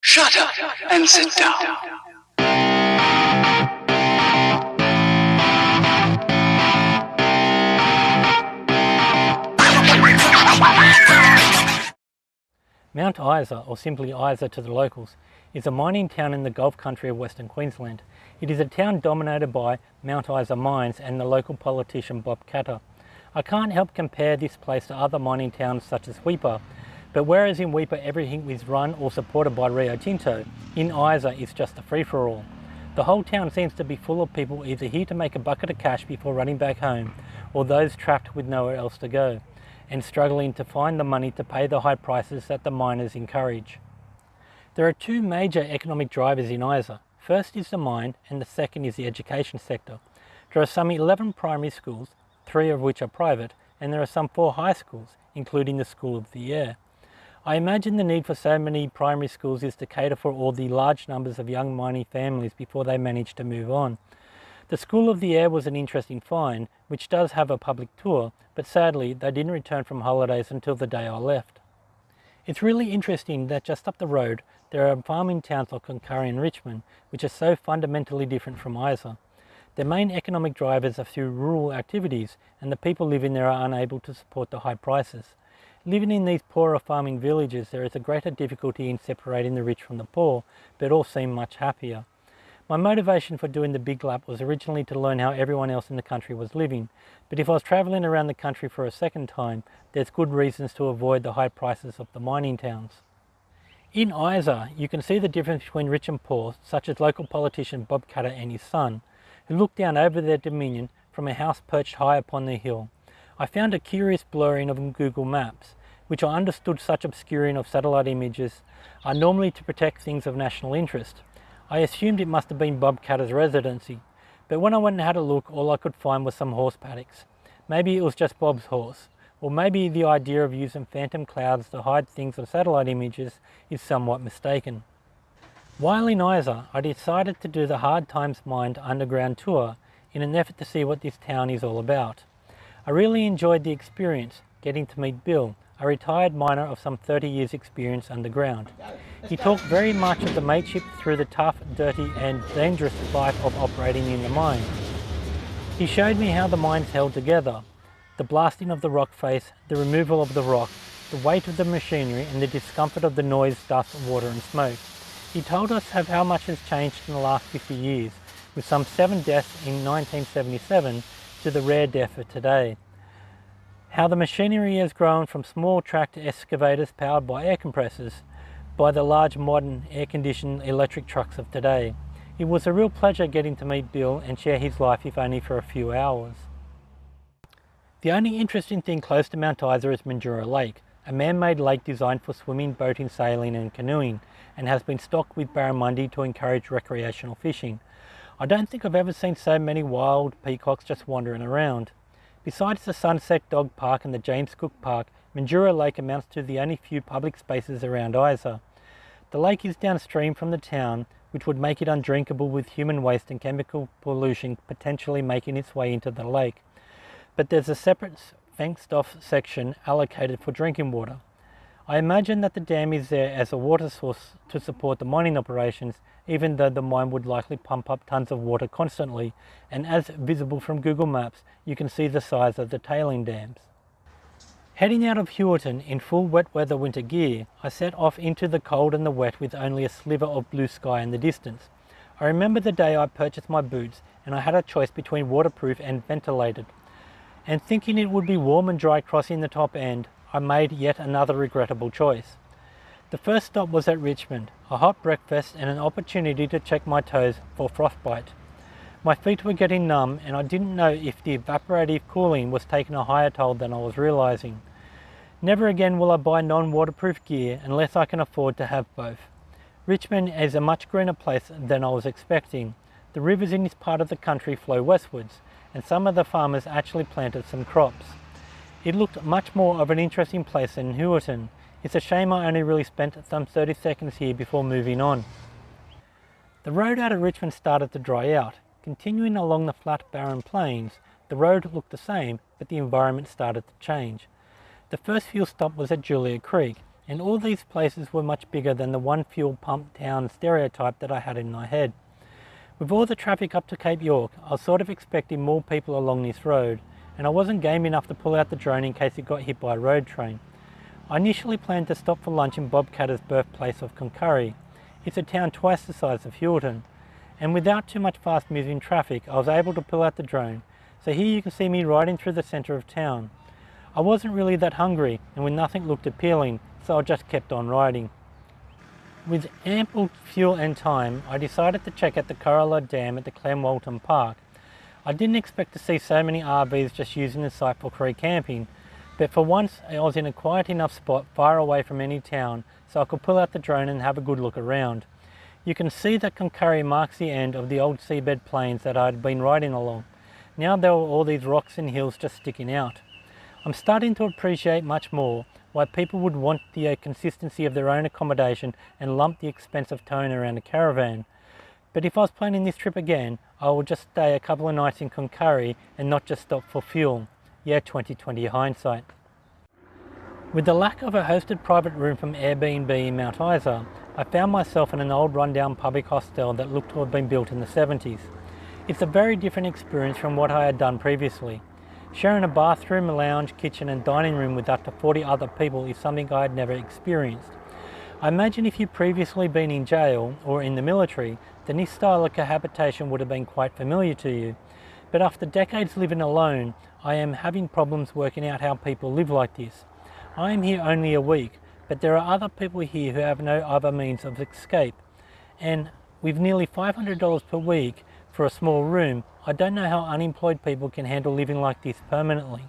Shut up and sit down. Mount Isa, or simply Isa to the locals, is a mining town in the Gulf country of Western Queensland. It is a town dominated by Mount Isa mines and the local politician Bob Katter. I can't help compare this place to other mining towns such as Weipa, but whereas in Weipa everything is run or supported by Rio Tinto, in Isa it's just a free-for-all. The whole town seems to be full of people either here to make a bucket of cash before running back home, or those trapped with nowhere else to go, and struggling to find the money to pay the high prices that the miners encourage. There are two major economic drivers in Isa. First is the mine, and the second is the education sector. There are some 11 primary schools, 3 of which are private, and there are some 4 high schools, including the School of the Air. I imagine the need for so many primary schools is to cater for all the large numbers of young mining families before they manage to move on. The School of the Air was an interesting find, which does have a public tour, but sadly they didn't return from holidays until the day I left. It's really interesting that just up the road there are farming towns like Ekky and Richmond, which are so fundamentally different from Isa. Their main economic drivers are through rural activities, and the people living there are unable to support the high prices. Living in these poorer farming villages, there is a greater difficulty in separating the rich from the poor, but all seem much happier. My motivation for doing the big lap was originally to learn how everyone else in the country was living, but if I was travelling around the country for a second time, there's good reasons to avoid the high prices of the mining towns. In Isa, you can see the difference between rich and poor, such as local politician Bob Katter and his son, who look down over their dominion from a house perched high upon the hill. I found a curious blurring of Google Maps, which I understood such obscuring of satellite images are normally to protect things of national interest. I assumed it must have been Bob Katter's residency, but when I went and had a look, all I could find was some horse paddocks. Maybe it was just Bob's horse, or maybe the idea of using phantom clouds to hide things of satellite images is somewhat mistaken. While in Isa, I decided to do the Hard Times Mined underground tour in an effort to see what this town is all about. I really enjoyed the experience, getting to meet Bill, a retired miner of some 30 years experience underground. He talked very much of the mateship through the tough, dirty and dangerous life of operating in the mine. He showed me how the mines held together, the blasting of the rock face, the removal of the rock, the weight of the machinery and the discomfort of the noise, dust, water and smoke. He told us of how much has changed in the last 50 years, with some 7 deaths in 1977 to the rare death of today. How the machinery has grown from small tractor excavators powered by air compressors by the large modern air-conditioned electric trucks of today. It was a real pleasure getting to meet Bill and share his life, if only for a few hours. The only interesting thing close to Mount Isa is Mildura Lake, a man-made lake designed for swimming, boating, sailing and canoeing, and has been stocked with barramundi to encourage recreational fishing. I don't think I've ever seen so many wild peacocks just wandering around. Besides the Sunset Dog Park and the James Cook Park, Mildura Lake amounts to the only few public spaces around Isa. The lake is downstream from the town, which would make it undrinkable with human waste and chemical pollution potentially making its way into the lake. But there's a separate fenced-off section allocated for drinking water. I imagine that the dam is there as a water source to support the mining operations, even though the mine would likely pump up tons of water constantly, and as visible from Google Maps, you can see the size of the tailing dams. Heading out of Hewarton in full wet weather winter gear, I set off into the cold and the wet with only a sliver of blue sky in the distance. I remember the day I purchased my boots and I had a choice between waterproof and ventilated. And thinking it would be warm and dry crossing the top end, I made yet another regrettable choice. The first stop was at Richmond, a hot breakfast and an opportunity to check my toes for frostbite. My feet were getting numb and I didn't know if the evaporative cooling was taking a higher toll than I was realising. Never again will I buy non-waterproof gear unless I can afford to have both. Richmond is a much greener place than I was expecting. The rivers in this part of the country flow westwards, and some of the farmers actually planted some crops. It looked much more of an interesting place than Hewarton. It's a shame I only really spent some 30 seconds here before moving on. The road out of Richmond started to dry out. Continuing along the flat barren plains, the road looked the same, but the environment started to change. The first fuel stop was at Julia Creek, and all these places were much bigger than the one fuel pump town stereotype that I had in my head. With all the traffic up to Cape York, I was sort of expecting more people along this road, and I wasn't game enough to pull out the drone in case it got hit by a road train. I initially planned to stop for lunch in Bob Catter's birthplace of Concurry. It's a town twice the size of Hilton, and without too much fast moving traffic, I was able to pull out the drone. So here you can see me riding through the centre of town. I wasn't really that hungry, and when nothing looked appealing, so I just kept on riding. With ample fuel and time, I decided to check out the Corolla Dam at the Clanwalton Park. I didn't expect to see so many RVs just using the site for free camping, but for once I was in a quiet enough spot far away from any town so I could pull out the drone and have a good look around. You can see that Concurry marks the end of the old seabed plains that I had been riding along. Now there were all these rocks and hills just sticking out. I'm starting to appreciate much more why people would want the consistency of their own accommodation and lump the expense of towing around a caravan. But if I was planning this trip again, I would just stay a couple of nights in Concurry and not just stop for fuel. Yeah, 2020 hindsight. With the lack of a hosted private room from Airbnb in Mount Isa, I found myself in an old rundown public hostel that looked to have been built in the 70s. It's a very different experience from what I had done previously. Sharing a bathroom, lounge, kitchen and dining room with up to 40 other people is something I had never experienced. I imagine if you'd previously been in jail or in the military, then this style of cohabitation would have been quite familiar to you. But after decades living alone, I am having problems working out how people live like this. I am here only a week, but there are other people here who have no other means of escape. And with nearly $500 per week for a small room, I don't know how unemployed people can handle living like this permanently.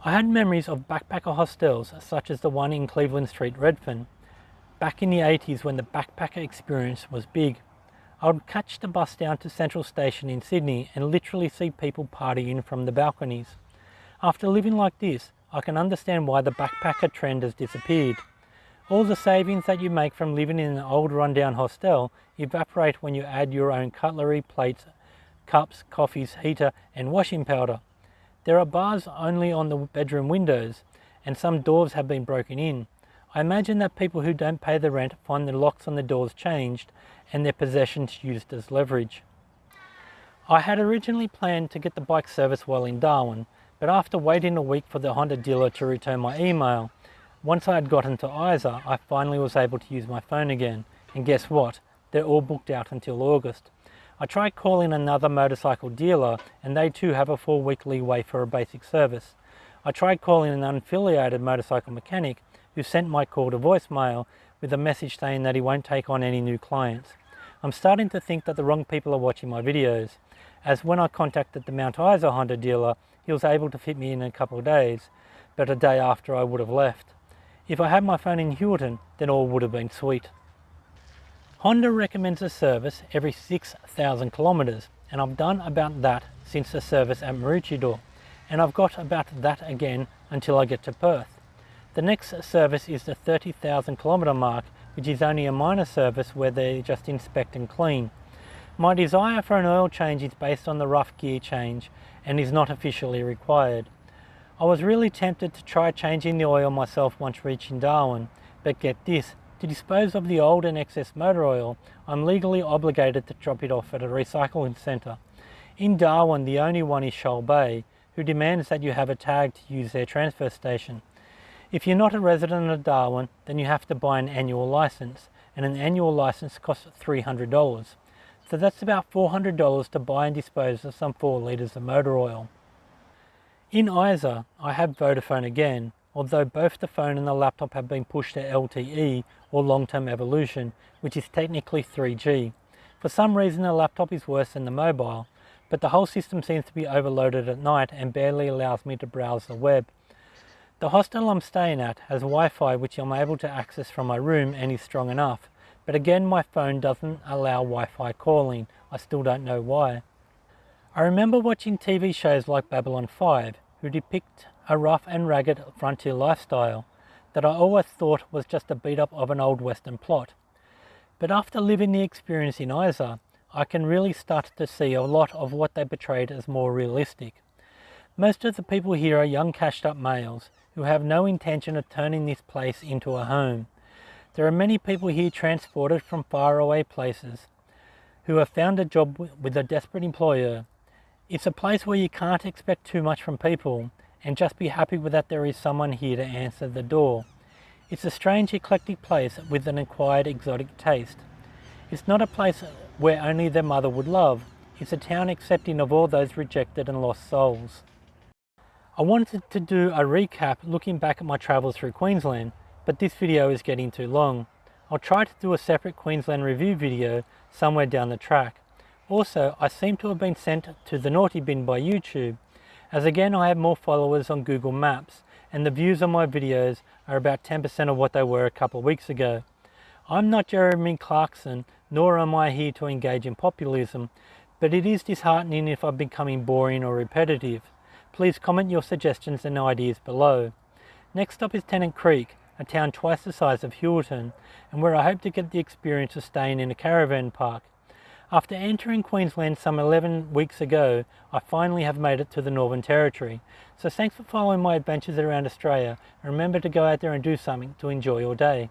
I had memories of backpacker hostels such as the one in Cleveland Street, Redfern, back in the 80s when the backpacker experience was big. I would catch the bus down to Central Station in Sydney and literally see people partying from the balconies. After living like this, I can understand why the backpacker trend has disappeared. All the savings that you make from living in an old rundown hostel evaporate when you add your own cutlery, plates, cups, coffees, heater and washing powder. There are bars only on the bedroom windows and some doors have been broken in. I imagine that people who don't pay the rent find the locks on the doors changed and their possessions used as leverage. I had originally planned to get the bike service while in Darwin, but after waiting a week for the Honda dealer to return my email, once I had gotten to Isa, I finally was able to use my phone again. And guess what? They're all booked out until August. I tried calling another motorcycle dealer and they too have a 4-week leeway for a basic service. I tried calling an unaffiliated motorcycle mechanic who sent my call to voicemail with a message saying that he won't take on any new clients. I'm starting to think that the wrong people are watching my videos, as when I contacted the Mount Isa Honda dealer, he was able to fit me in a couple of days, but a day after I would have left. If I had my phone in Hilton, then all would have been sweet. Honda recommends a service every 6,000 kilometres, and I've done about that since the service at Maroochydore, and I've got about that again until I get to Perth. The next service is the 30,000 kilometre mark, which is only a minor service where they just inspect and clean. My desire for an oil change is based on the rough gear change and is not officially required. I was really tempted to try changing the oil myself once reaching Darwin, but get this, to dispose of the old and excess motor oil, I'm legally obligated to drop it off at a recycling centre. In Darwin, the only one is Shoal Bay, who demands that you have a tag to use their transfer station. If you're not a resident of Darwin, then you have to buy an annual licence, and an annual licence costs $300. So that's about $400 to buy and dispose of some 4 litres of motor oil. In Isa, I have Vodafone again, although both the phone and the laptop have been pushed to LTE or long-term evolution, which is technically 3G. For some reason the laptop is worse than the mobile, but the whole system seems to be overloaded at night and barely allows me to browse the web. The hostel I'm staying at has Wi-Fi which I'm able to access from my room and is strong enough, but again my phone doesn't allow Wi-Fi calling. I still don't know why. I remember watching TV shows like Babylon 5, who depict a rough and ragged frontier lifestyle that I always thought was just a beat up of an old western plot. But after living the experience in Isa, I can really start to see a lot of what they portrayed as more realistic. Most of the people here are young cashed up males who have no intention of turning this place into a home. There are many people here transported from faraway places who have found a job with a desperate employer. It's a place where you can't expect too much from people and just be happy with that there is someone here to answer the door. It's a strange eclectic place with an acquired exotic taste. It's not a place where only their mother would love. It's a town accepting of all those rejected and lost souls. I wanted to do a recap looking back at my travels through Queensland, but this video is getting too long. I'll try to do a separate Queensland review video somewhere down the track. Also, I seem to have been sent to the naughty bin by YouTube, as again I have more followers on Google Maps, and the views on my videos are about 10% of what they were a couple of weeks ago. I'm not Jeremy Clarkson, nor am I here to engage in populism, but it is disheartening if I'm becoming boring or repetitive. Please comment your suggestions and ideas below. Next up is Tennant Creek, a town twice the size of Hilton, and where I hope to get the experience of staying in a caravan park. After entering Queensland some 11 weeks ago, I finally have made it to the Northern Territory. So thanks for following my adventures around Australia, and remember to go out there and do something to enjoy your day.